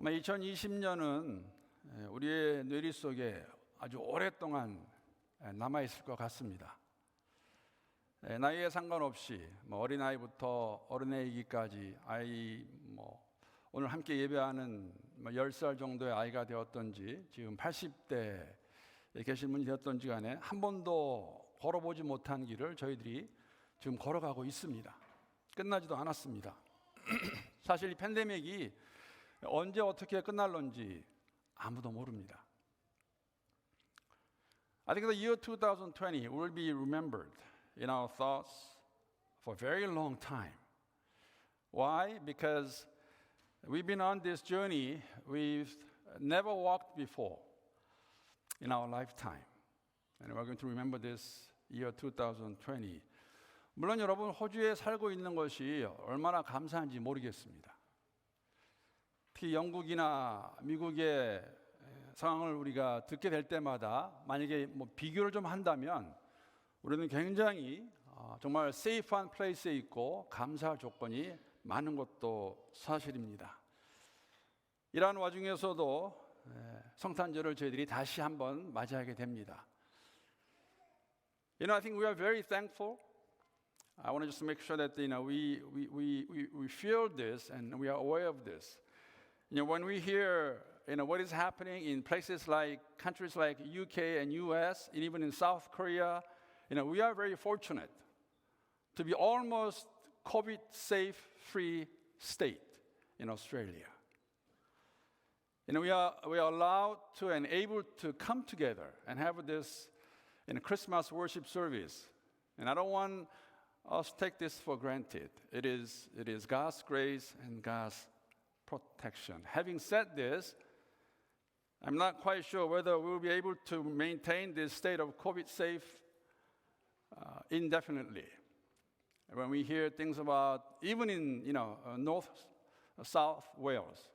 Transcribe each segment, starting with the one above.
아마 2020년은 우리의 뇌리 속에 아주 오랫동안 남아있을 것 같습니다. 나이에 상관없이 어린아이부터 어린애이기까지 오늘 함께 예배하는 10살 정도의 아이가 되었던지 지금 80대에 계신 분이 되었던지 간에 한 번도 걸어보지 못한 길을 저희들이 지금 걸어가고 있습니다. 끝나지도 않았습니다. 사실 이 팬데믹이 언제 어떻게 끝날런지 아무도 모릅니다. I think the year 2020 will be remembered in our thoughts for a very long time. Why? Because we've been on this journey we've never walked before in our lifetime. And we're going to remember this year 2020. 물론 여러분, 호주에 살고 있는 것이 얼마나 감사한지 모르겠습니다. 특히 영국이나 미국의 상황을 우리가 듣게 될 때마다 만약에 비교를 좀 한다면 우리는 굉장히 정말 세이프한 플레이스에 있고 감사할 조건이 많은 것도 사실입니다. 이러한 와중에서도 성탄절을 저희들이 다시 한번 맞이하게 됩니다. I think we are very thankful. I want to just make sure that we feel this and we are aware of this. When we hear what is happening in places like countries like UK and US and even in South Korea, we are very fortunate to be almost COVID safe free state in Australia. We are allowed to and able to come together and have this Christmas worship service. And I don't want us to take this for granted. It is God's grace and God's protection. Having said this, I'm not quite sure whether we'll be able to maintain this state of COVID safe indefinitely. When we hear things about, even in South Wales,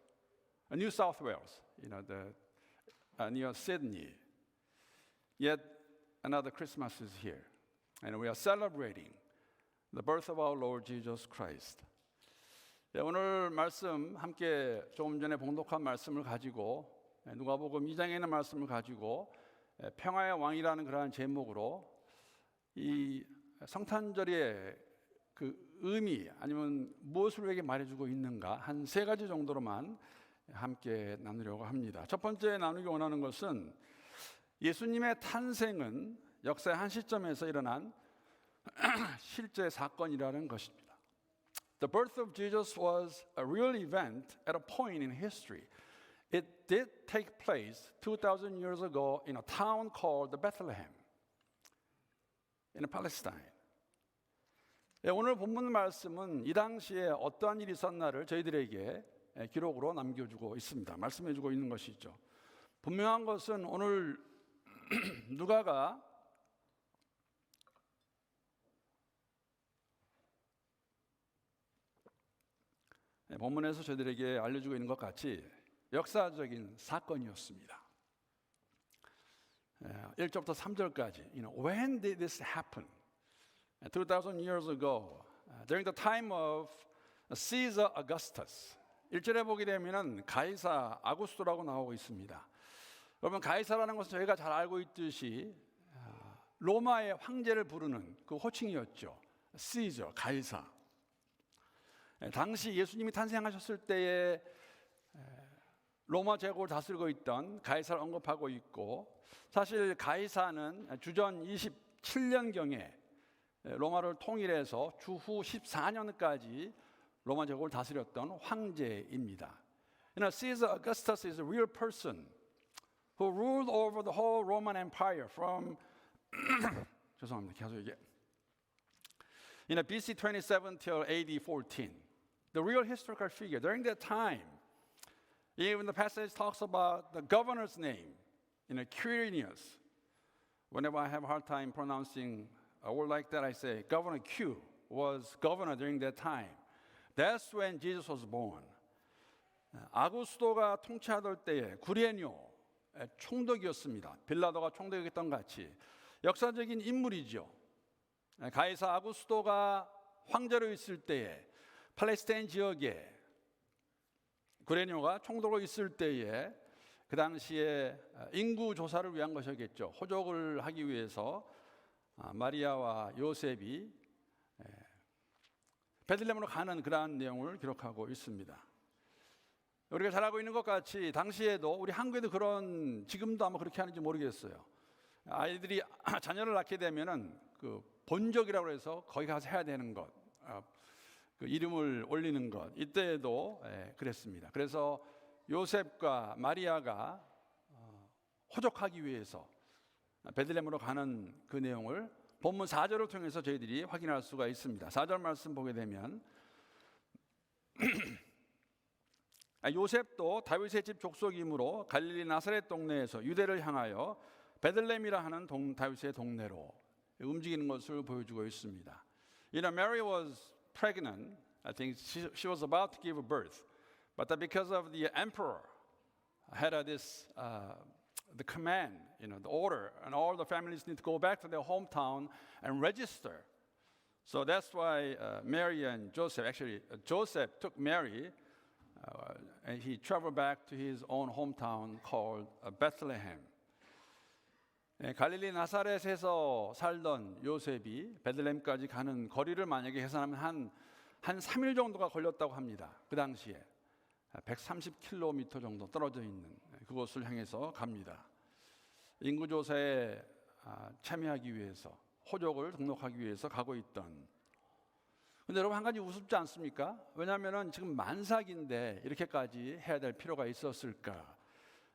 New South Wales, near Sydney, yet another Christmas is here, and we are celebrating the birth of our Lord Jesus Christ. 오늘 말씀 함께 조금 전에 봉독한 말씀을 가지고 누가복음 2장에 있는 말씀을 가지고 평화의 왕이라는 그러한 제목으로 이 성탄절의 그 의미 아니면 무엇을 우리에게 말해주고 있는가 한 세 가지 정도로만 함께 나누려고 합니다. 첫 번째 나누기 원하는 것은 예수님의 탄생은 역사의 한 시점에서 일어난 실제 사건이라는 것입니다. The birth of Jesus was a real event at a point in history. It did take place 2,000 years ago in a town called Bethlehem in Palestine. 오늘 본문 말씀은 이 당시에 어떠한 일이 있었나를 저희들에게 기록으로 남겨주고 있습니다. 말씀해주고 있는 것이죠. 분명한 것은 오늘 누가가 본문에서 저희들에게 알려주고 있는 것 같이 역사적인 사건이었습니다. 1절부터 3절까지 When did this happen? 2,000 years ago, during the time of Caesar Augustus. 1절에 보게 되면 가이사 아구스토라고 나오고 있습니다. 여러분, 가이사라는 것은 저희가 잘 알고 있듯이 로마의 황제를 부르는 그 호칭이었죠. Caesar, 가이사. 당시 예수님이 탄생하셨을 때에 로마 제국을 다스리고 있던 가이사를 언급하고 있고, 사실 가이사는 주전 27년경에 로마를 통일해서 주후 14년까지 로마 제국을 다스렸던 황제입니다. Caesar Augustus is a real person who ruled over the whole Roman Empire from 죄송합니다. 계속 이게 BC 27 till AD 14. The real historical figure. During that time, even the passage talks about the governor's name, Quirinius. Whenever I have a hard time pronouncing a word like that, I say Governor Q was governor during that time. That's when Jesus was born. 아구스토가 통치하던 때에 구리에뇨 총독이었습니다. 빌라도가 총독이었던 같이 역사적인 인물이죠. 가이사 아구스토가 황제로 있을 때에 팔레스타인 지역에 구레뇨가 총독으로 있을 때에 그 당시에 인구 조사를 위한 것이었겠죠. 호적을 하기 위해서 마리아와 요셉이 베들레헴으로 가는 그러한 내용을 기록하고 있습니다. 우리가 잘 알고 있는 것 같이 당시에도 우리 한국에도 그런, 지금도 아마 그렇게 하는지 모르겠어요. 아이들이 자녀를 낳게 되면은 그 본적이라고 해서 거기 가서 해야 되는 것, 그 이름을 올리는 것, 이때에도 그랬습니다. 그래서 요셉과 마리아가 호적하기 위해서 베들레헴으로 가는 그 내용을 본문 4절을 통해서 저희들이 확인할 수가 있습니다. 4절 말씀 보게 되면 요셉도 다윗의 집 족속이므로 갈릴리 나사렛 동네에서 유대를 향하여 베들레헴이라 하는 다윗의 동네로 움직이는 것을 보여주고 있습니다. Mary was pregnant. I think she was about to give birth, but because of the emperor had this the command, the order, and all the families need to go back to their hometown and register. So that's why Mary and Joseph, actually Joseph took Mary and he traveled back to his own hometown called Bethlehem. 갈릴리 나사렛에서 살던 요셉이 베들레헴까지 가는 거리를 만약에 계산하면 한 3일 정도가 걸렸다고 합니다. 그 당시에 130km 정도 떨어져 있는 그곳을 향해서 갑니다. 인구조사에 참여하기 위해서, 호적을 등록하기 위해서 가고 있던. 근데 여러분, 한 가지 우습지 않습니까? 왜냐하면 지금 만삭인데 이렇게까지 해야 될 필요가 있었을까?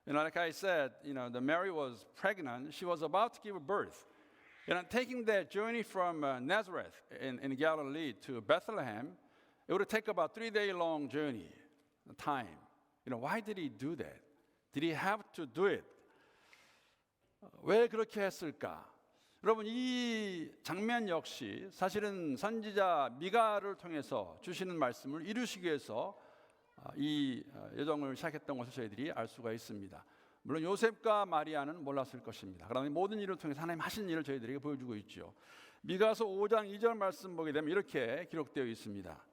Like I said, the Mary was pregnant. She was about to give birth. Taking that journey from Nazareth in Galilee to Bethlehem, it would take about 3-day long journey time. Why did he do that? Did he have to do it? 왜 그렇게 했을까? 여러분, 이 장면 역시 사실은 선지자 미가를 통해서 주시는 말씀을 이루시기 위해서 이 여정을 시작했던 것을 저희들이 알 수가 있습니다. 물론 요셉과 마리아는 몰랐을 것입니다. 그러나 모든 일을 통해서 하나님 하신 일을 저희들에게 보여주고 있죠. 미가서 5장 2절 말씀 보게 되면 이렇게 기록되어 있습니다.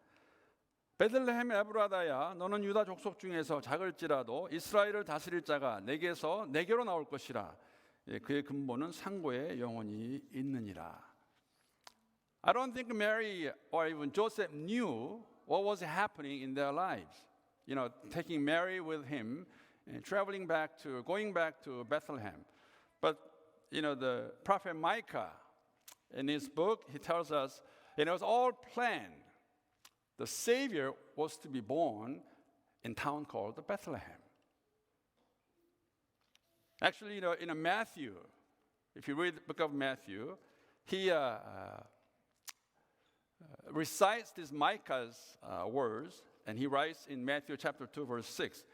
베들레헴 에브라다야, 너는 유다 족속 중에서 작을지라도 이스라엘을 다스릴 자가 내게로 나올 것이라. 그의 근본은 상고에 영원히 있느니라. I don't think Mary or even Joseph knew what was happening in their lives. Taking Mary with him and going back to Bethlehem. But, the prophet Micah, in his book, he tells us it was all planned. The Savior was to be born in a town called Bethlehem. Actually, in Matthew, if you read the book of Matthew, he recites these Micah's words, and he writes in Matthew chapter 2, verse 6.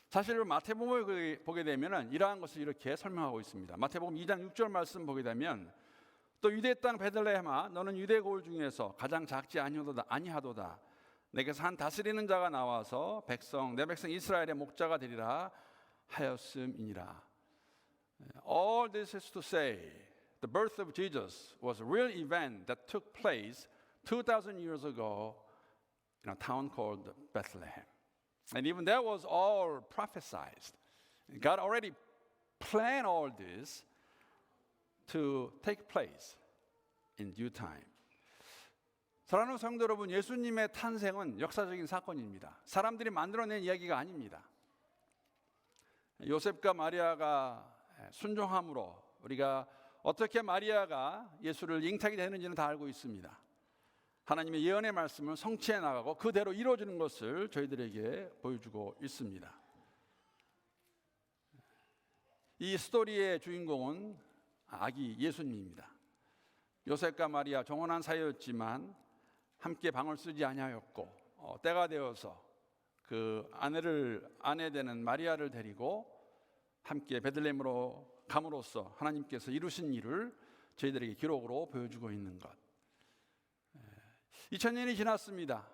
사실 마태복음을 보게 되면 이러한 것을 이렇게 설명하고 있습니다. 마태복음 2장 6절 말씀 보게 되면 또 유대 땅 베들레헴아, 너는 유대 고을 중에서 가장 작지 아니하도다. 내게서 한 다스리는 자가 나와서 내 백성 이스라엘의 목자가 되리라 하였음이니라. All this is to say, the birth of Jesus was a real event that took place 2,000 years ago in a town called Bethlehem. And even that was all prophesied. God already planned all this to take place in due time. 사랑하는 성도 여러분, 예수님의 탄생은 역사적인 사건입니다. 사람들이 만들어낸 이야기가 아닙니다. 요셉과 마리아가 순종함으로 우리가 어떻게 마리아가 예수를 잉태하게 되는지는 다 알고 있습니다. 하나님의 예언의 말씀을 성취해 나가고 그대로 이루어지는 것을 저희들에게 보여주고 있습니다. 이 스토리의 주인공은 아기 예수님입니다. 요셉과 마리아 정혼한 사이였지만 함께 방을 쓰지 아니하였고 때가 되어서 그 아내 되는 마리아를 데리고 함께 베들레헴으로 감으로써 하나님께서 이루신 일을 저희들에게 기록으로 보여주고 있는 것. 2000년이 지났습니다.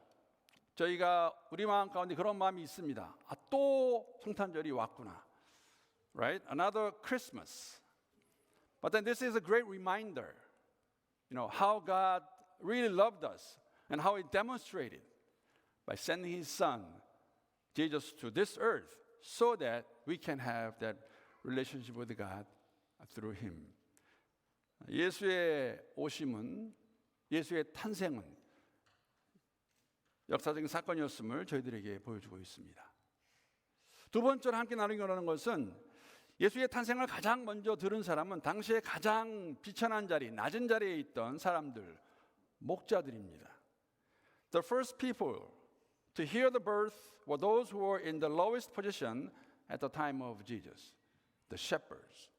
저희가 우리 마음 가운데 그런 마음이 있습니다. 또 성탄절이 왔구나. Right? Another Christmas. But then this is a great reminder. How God really loved us and how He demonstrated by sending His Son Jesus to this earth so that we can have that relationship with God through him. 예수의 오심은, 예수의 탄생은 역사적인 사건이었음을 저희들에게 보여주고 있습니다. 두 번째로 함께 나누기 원하는 것은 예수의 탄생을 가장 먼저 들은 사람은 당시에 가장 비천한 자리, 낮은 자리에 있던 사람들, 목자들입니다. The first people to hear the birth were those who were in the lowest position at the time of Jesus, the shepherds.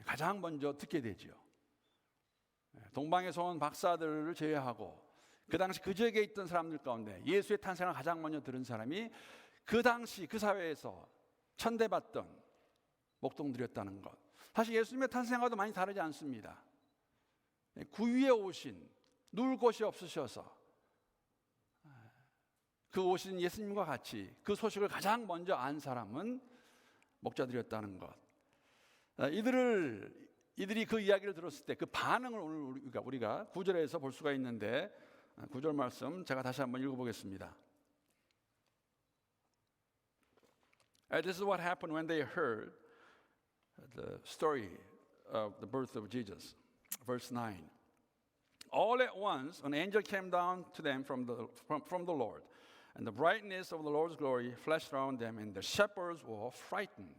가장 먼저 듣게 되지요. 동방에서 온 박사들을 제외하고 그 당시 그 지역에 있던 사람들 가운데 예수의 탄생을 가장 먼저 들은 사람이 그 당시 그 사회에서 천대받던 목동들이었다는 것. 사실 예수님의 탄생과도 많이 다르지 않습니다. 구유에 오신, 누울 곳이 없으셔서 그 오신 예수님과 같이 그 소식을 가장 먼저 안 사람은 목자들이었다는 것. 이들이 그 이야기를 들었을 때 그 반응을 오늘 우리가 9절에서 볼 수가 있는데 9절 말씀 제가 다시 한번 읽어보겠습니다. This is what happened when they heard the story of the birth of Jesus. Verse 9. All at once an angel came down to them from the Lord, and the brightness of the Lord's glory flashed around them, and the shepherds were frightened.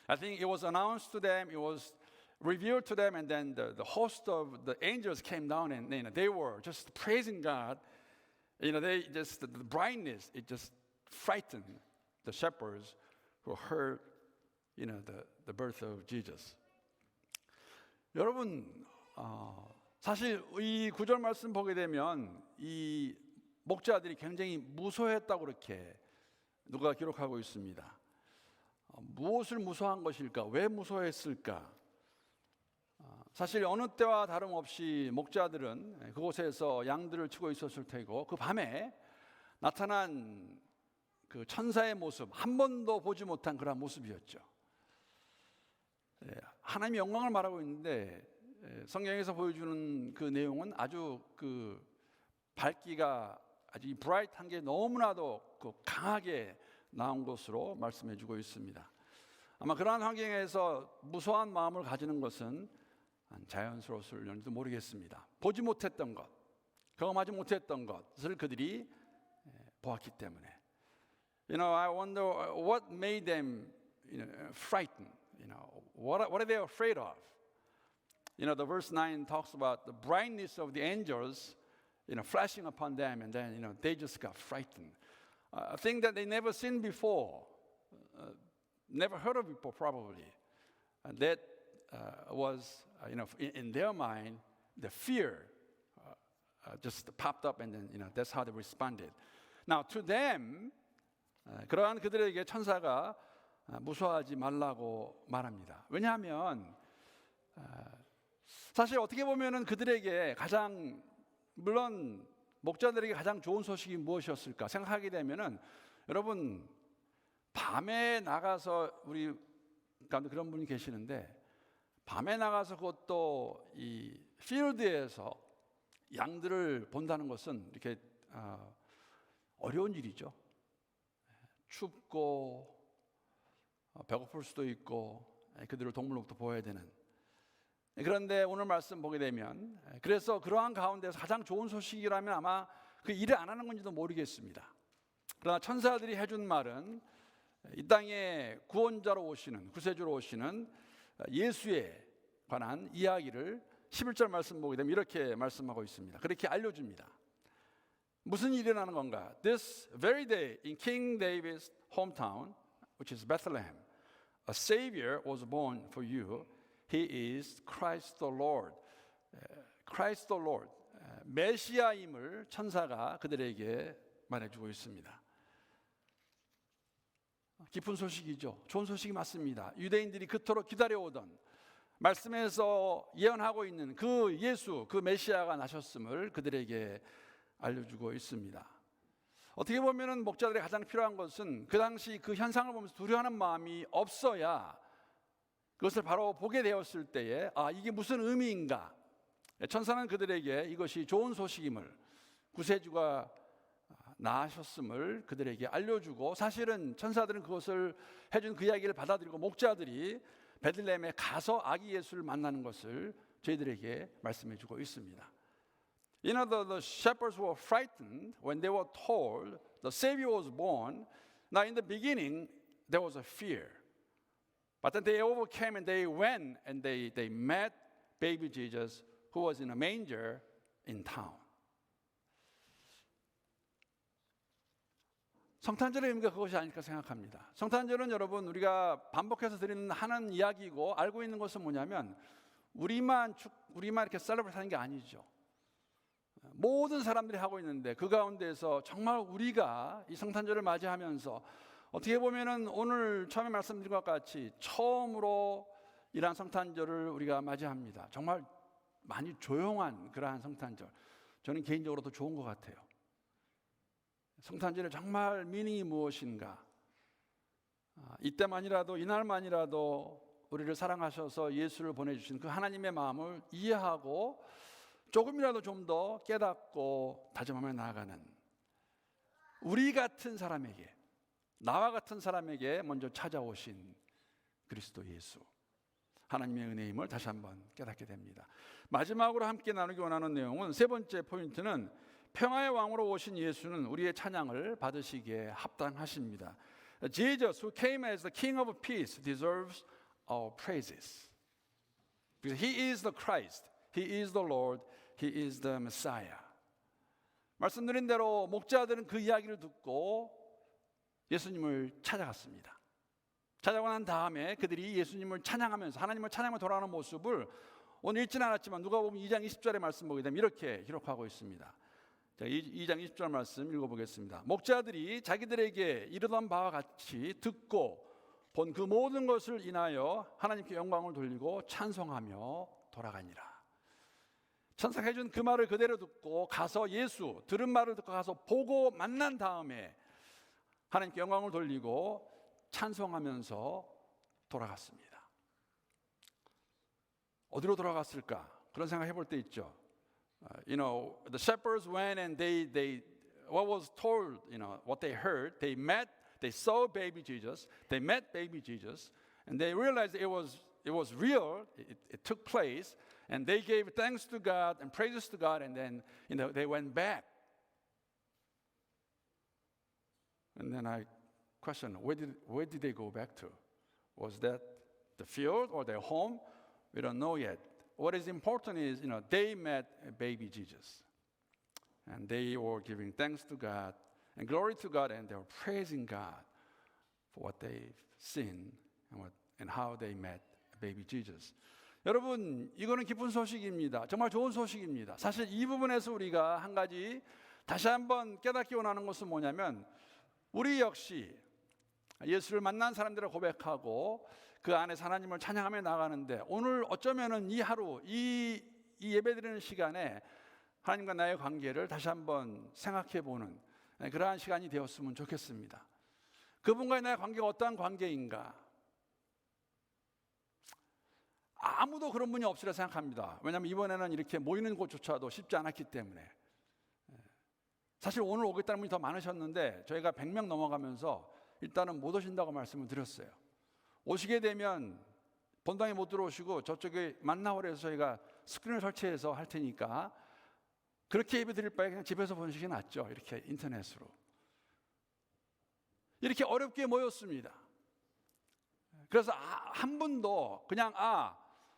I think it was announced to them, it was revealed to them, and then the host of the angels came down, and they were just praising God. The brightness, it just frightened the shepherds who heard, the birth of Jesus. 여러분, 사실 이 9절 말씀 보게 되면 이 목자들이 굉장히 무서워했다고 그렇게 누가 기록하고 있습니다. 무엇을 무서워한 것일까? 왜 무서워했을까? 사실 어느 때와 다름없이 목자들은 그곳에서 양들을 치고 있었을 테고 그 밤에 나타난 그 천사의 모습 한 번도 보지 못한 그런 모습이었죠. 하나님의 영광을 말하고 있는데 성경에서 보여주는 그 내용은 아주 그 밝기가 아주 브라이트한 게 너무나도 그 강하게 나온 것으로 말씀해주고 있습니다. 아마 그러한 환경에서 무서워한 마음을 가지는 것은 자연스러웠을지도 모르겠습니다. 보지 못했던 것, 경험하지 못했던 것을 그들이 보았기 때문에. I wonder what made them, frightened. What are they afraid of? The verse 9 talks about the brightness of the angels, flashing upon them, and then, they just got frightened. A thing that they never seen before, never heard of before, probably. And that was, in their mind, the fear just popped up, and then, that's how they responded. Now, to them, 그러한 그들에게 천사가 무서워하지 말라고 말합니다. 왜냐하면 사실 어떻게 보면은 그들에게 가장, 물론 목자들에게 가장 좋은 소식이 무엇이었을까 생각하게 되면은, 여러분 밤에 나가서, 우리 가운데 그런 분이 계시는데 밤에 나가서 그것도 이 필드에서 양들을 본다는 것은 이렇게 어려운 일이죠. 춥고 배고플 수도 있고 그들을 동물로부터 보호해야 되는. 그런데 오늘 말씀 보게 되면, 그래서 그러한 가운데서 가장 좋은 소식이라면 아마 그 일을 안 하는 건지도 모르겠습니다. 그러나 천사들이 해준 말은 이 땅에 구원자로 오시는, 구세주로 오시는 예수에 관한 이야기를 11절 말씀 보게 되면 이렇게 말씀하고 있습니다. 그렇게 알려줍니다. 무슨 일이 일어나는 건가? This very day in King David's hometown, which is Bethlehem, a Savior was born for you. He is Christ the Lord. Christ the Lord. 메시아임을 천사가 그들에게 말해주고 있습니다. 기쁜 소식이죠. 좋은 소식이 맞습니다. 유대인들이 그토록 기다려오던, 말씀에서 예언하고 있는 그 예수, 그 메시아가 나셨음을 그들에게 알려주고 있습니다. 어떻게 보면은 목자들이 가장 필요한 것은 그 당시 그 현상을 보면서 두려워하는 마음이 없어야 그것을 바로 보게 되었을 때에 이게 무슨 의미인가? 천사는 그들에게 이것이 좋은 소식임을, 구세주가 낳으셨음을 그들에게 알려주고, 사실은 천사들은 그것을 해준 그 이야기를 받아들이고 목자들이 베들레헴에 가서 아기 예수를 만나는 것을 저희들에게 말씀해 주고 있습니다. You know, the shepherds were frightened when they were told the Savior was born. Now, in the beginning, there was a fear. But then they overcame and they went and they met baby Jesus who was in a manger in town. 성탄절의 의미가 그것이 아닐까 생각합니다. 성탄절은 여러분 우리가 반복해서 하는 이야기이고, 알고 있는 것은 뭐냐면 우리만 이렇게 셀러브레이트 하는 게 아니죠. 모든 사람들이 하고 있는데 그 가운데서 정말 우리가 이 성탄절을 맞이하면서 어떻게 보면은 오늘 처음에 말씀드린 것 같이 처음으로 이러한 성탄절을 우리가 맞이합니다. 정말 많이 조용한 그러한 성탄절, 저는 개인적으로 더 좋은 것 같아요. 성탄절의 정말 미닝이 무엇인가? 이때만이라도, 이날만이라도 우리를 사랑하셔서 예수를 보내주신 그 하나님의 마음을 이해하고 조금이라도 좀 더 깨닫고 다짐하며 나아가는 우리 같은 사람에게, 나와 같은 사람에게 먼저 찾아오신 그리스도 예수, 하나님의 은혜임을 다시 한번 깨닫게 됩니다. 마지막으로 함께 나누기 원하는 내용은, 세 번째 포인트는 평화의 왕으로 오신 예수는 우리의 찬양을 받으시기에 합당하십니다. Jesus, who came as the King of Peace, deserves our praises. Because He is the Christ, He is the Lord, He is the Messiah. 말씀드린 대로 목자들은 그 이야기를 듣고 예수님을 찾아갔습니다. 찾아가고 난 다음에 그들이 예수님을 찬양하면서 하나님을 찬양하며 돌아가는 모습을 오늘 읽지는 않았지만 누가복음 2장 20절의 말씀 보게 되면 이렇게 기록하고 있습니다. 자, 2장 20절 말씀 읽어보겠습니다. 목자들이 자기들에게 이르던 바와 같이 듣고 본 그 모든 것을 인하여 하나님께 영광을 돌리고 찬송하며 돌아가니라. 천사가 해준 그 말을 그대로 듣고 가서 예수, 들은 말을 듣고 가서 보고 만난 다음에 하나님께 영광을 돌리고 찬송하면서 돌아갔습니다. 어디로 돌아갔을까? 그런 생각 해볼 때 있죠. You know, the shepherds went and they what was told, you know, what they heard, they saw baby Jesus, they met baby Jesus, and they realized it was real, it took place, and they gave thanks to God and praises to God, and then, you know, they went back. And then I question, where did they go back to? Was that the field or their home? We don't know yet. What is important is, you know, they met baby Jesus. And they were giving thanks to God and glory to God, and they were praising God for what they've seen and how they met baby Jesus. 여러분, 이거는 기쁜 소식입니다. 정말 좋은 소식입니다. 사실 이 부분에서 우리가 한 가지 다시 한번 깨닫기 원하는 것은 뭐냐면, 우리 역시 예수를 만난 사람들을 고백하고 그 안에서 하나님을 찬양하며 나가는데, 오늘 어쩌면은 이 하루, 이 예배드리는 시간에 하나님과 나의 관계를 다시 한번 생각해 보는 그러한 시간이 되었으면 좋겠습니다. 그분과의 나의 관계가 어떠한 관계인가? 아무도 그런 분이 없으리라 생각합니다. 왜냐하면 이번에는 이렇게 모이는 곳조차도 쉽지 않았기 때문에. 사실 오늘 오겠다는 분이 더 많으셨는데 저희가 100명 넘어가면서 일단은 못 오신다고 말씀을 드렸어요. 오시게 되면 본당에 못 들어오시고 저쪽에 만나오라 해서 저희가 스크린을 설치해서 할 테니까 그렇게 예배 드릴 바에 그냥 집에서 보시는 게 낫죠. 이렇게 인터넷으로. 이렇게 어렵게 모였습니다. 그래서 한 분도 그냥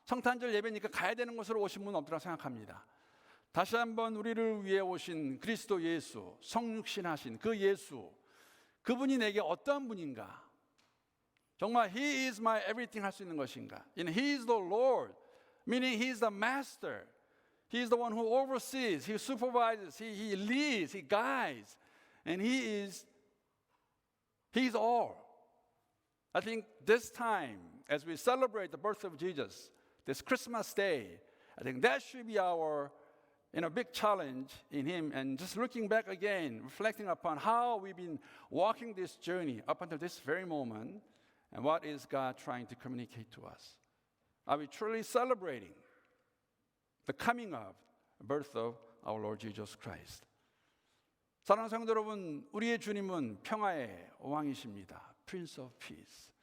성탄절 예배니까 가야 되는 곳으로 오신 분은 없더라 생각합니다. 다시 한번 우리를 위해 오신 그리스도 예수, 성육신하신 그 예수, 그분이 내게 어떠한 분인가? 정말 He is my everything 할 수 있는 것인가? He is the Lord, meaning He is the Master. He is the one who oversees, He supervises, He leads, He guides, and He is all. I think this time, as we celebrate the birth of Jesus, this Christmas day, I think that should be our big challenge in Him, and just looking back again, reflecting upon how we've been walking this journey up until this very moment, and what is God trying to communicate to us? Are we truly celebrating the coming of, the birth of our Lord Jesus Christ? 사랑하는 성도 여러분, 우리의 주님은 평화의 왕이십니다. Prince of Peace.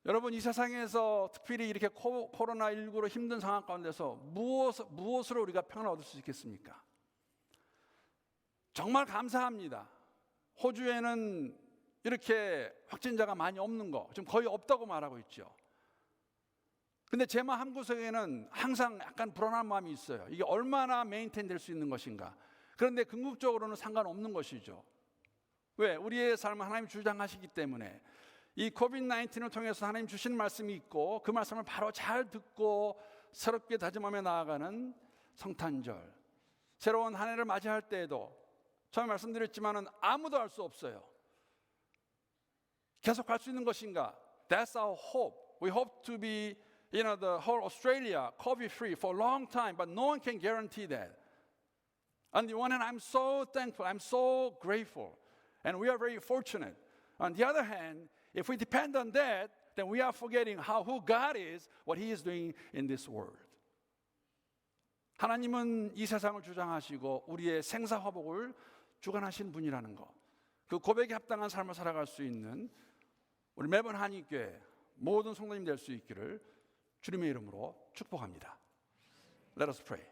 여러분, 이 세상에서 특별히 이렇게 코로나19로 힘든 상황 가운데서 무엇으로 우리가 평안을 얻을 수 있겠습니까? 정말 감사합니다. 호주에는 이렇게 확진자가 많이 없는 거, 지금 거의 없다고 말하고 있죠. 근데 제 마음 한구석에는 항상 약간 불안한 마음이 있어요. 이게 얼마나 메인테인 될 수 있는 것인가. 그런데 궁극적으로는 상관없는 것이죠. 왜? 우리의 삶을 하나님 주장하시기 때문에. 이 코비드-19을 통해서 하나님 주신 말씀이 있고 그 말씀을 바로 잘 듣고 새롭게 다짐하며 나아가는 성탄절, 새로운 한 해를 맞이할 때에도 처음에 말씀드렸지만은 아무도 알 수 없어요. 계속 할 수 있는 것인가? That's our hope. We hope to be, the whole Australia COVID-free for a long time, but no one can guarantee that. On the one hand, I'm so thankful, I'm so grateful, and we are very fortunate. On the other hand, if we depend on that, then we are forgetting who God is, what He is doing in this world. 하나님은 이 세상을 주장하시고 우리의 생사화복을 주관하신 분이라는 것. 그 고백에 합당한 삶을 살아갈 수 있는 우리 매번 한인교회 모든 성도님 될 수 있기를 주님의 이름으로 축복합니다. Let us pray.